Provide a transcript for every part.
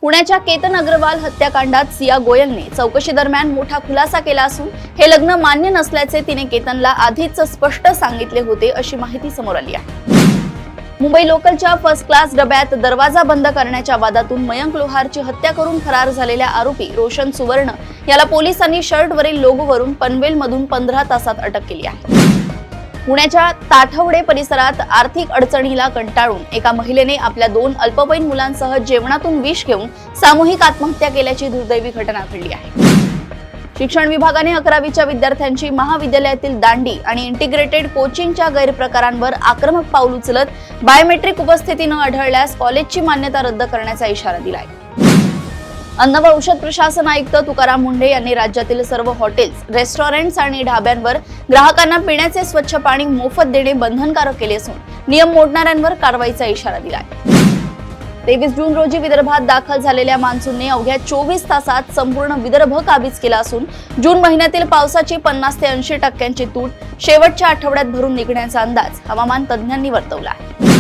पुण्याच्या केतन अग्रवाल हत्याकांडात सिया गोयलने चौकशी दरम्यान मोठा खुलासा केला असून हे लग्न मान्य नसल्याचे तिने केतनला आधीच स्पष्ट सांगितले होते अशी माहिती समोर आली आहे। मुंबई लोकलच्या फर्स्ट क्लास डब्यात दरवाजा बंद करण्याच्या वादातून मयंक लोहारची हत्या करून फरार झालेल्या आरोपी रोशन सुवर्ण याला पोलिसांनी शर्टवरील लोगोवरून पनवेलमधून 15 तासात अटक केली आहे। पुण्याच्या ताठवडे परिसरात आर्थिक अडचणीला कंटाळून एका महिलेने आपल्या 2 अल्पवयीन मुलांसह जेवणातून विष घेऊन सामूहिक आत्महत्या केल्याची दुर्दैवी घटना घडली आहे। शिक्षण विभागाने 11वीच्या विद्यार्थ्यांची महाविद्यालयातील दांडी आणि इंटिग्रेटेड कोचिंगच्या गैरप्रकारांवर आक्रमक पाऊल उचलत बायोमेट्रिक उपस्थिती न आढळल्यास कॉलेजची मान्यता रद्द करण्याचा इशारा दिलाय। अन्न व औषध प्रशासन आयुक्त तुकाराम मुंढे यांनी राज्यातील सर्व हॉटेल्स, रेस्टॉरंट्स आणि ढाब्यांवर ग्राहकांना पिण्याचे स्वच्छ पाणी मोफत देणे बंधनकारक केले असून नियम मोडणाऱ्यांवर कारवाईचा इशारा दिलाय। 23 जून रोजी विदर्भात दाखल झालेल्या मान्सूनने अवघ्या 24 तासात संपूर्ण विदर्भ काबीज केला असून जून महिन्यातील पावसाची 50 ते 80% तूट शेवटच्या आठवड्यात भरून निघण्याचा अंदाज हवामान तज्ज्ञांनी वर्तवला आहे।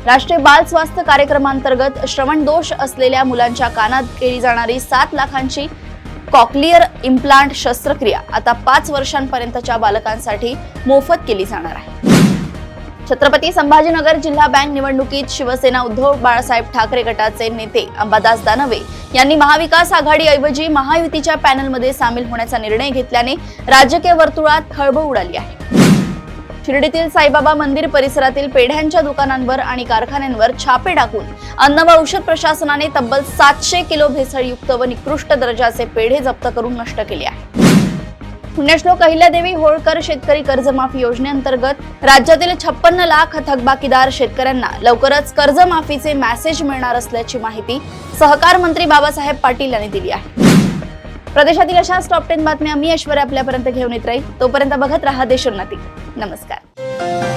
राष्ट्रीय बाल स्वास्थ्य कार्यक्रमांतर्गत श्रवण दोष असलेल्या मुलांच्या कानात केली जाणारी 7 लाखांची कॉक्लिअर इम्प्लांट शस्त्रक्रिया आता 5 वर्षांपर्यंतच्या बालकांसाठी मोफत केली जाणार आहे। छत्रपती संभाजीनगर जिल्हा बँक निवडणुकीत शिवसेना उद्धव बाळासाहेब ठाकरे गटाचे नेते अंबादास दानवे यांनी महाविकास आघाडीऐवजी महायुतीच्या पॅनलमध्ये सामील होण्याचा निर्णय घेतल्याने राजकीय वर्तुळात खळबळ उडाली आहे। शिर्डीतील साईबाबा मंदिर परिसरातील पेढ्यांच्या दुकानांवर आणि कारखान्यांवर छापे टाकून अन्न व औषध प्रशासनाने तब्बल 700 किलो भेसळयुक्त व निकृष्ट दर्जाचे पेढे जप्त करून नष्ट केले आहे। पुण्यश्लोक अहिल्यादेवी होळकर शेतकरी कर्जमाफी योजनेअंतर्गत राज्यातील 56 लाख थकबाकीदार शेतकऱ्यांना लवकरच कर्जमाफीचे मेसेज मिळणार असल्याची माहिती सहकार मंत्री बाबासाहेब पाटील यांनी दिली आहे। प्रदेशातील अशाच टॉप 10 बातम्या मी ऐश्वर्या आपल्यापर्यंत घेऊन येत राहील। तोपर्यंत बघत रहा देशोन्नती। नमस्कार।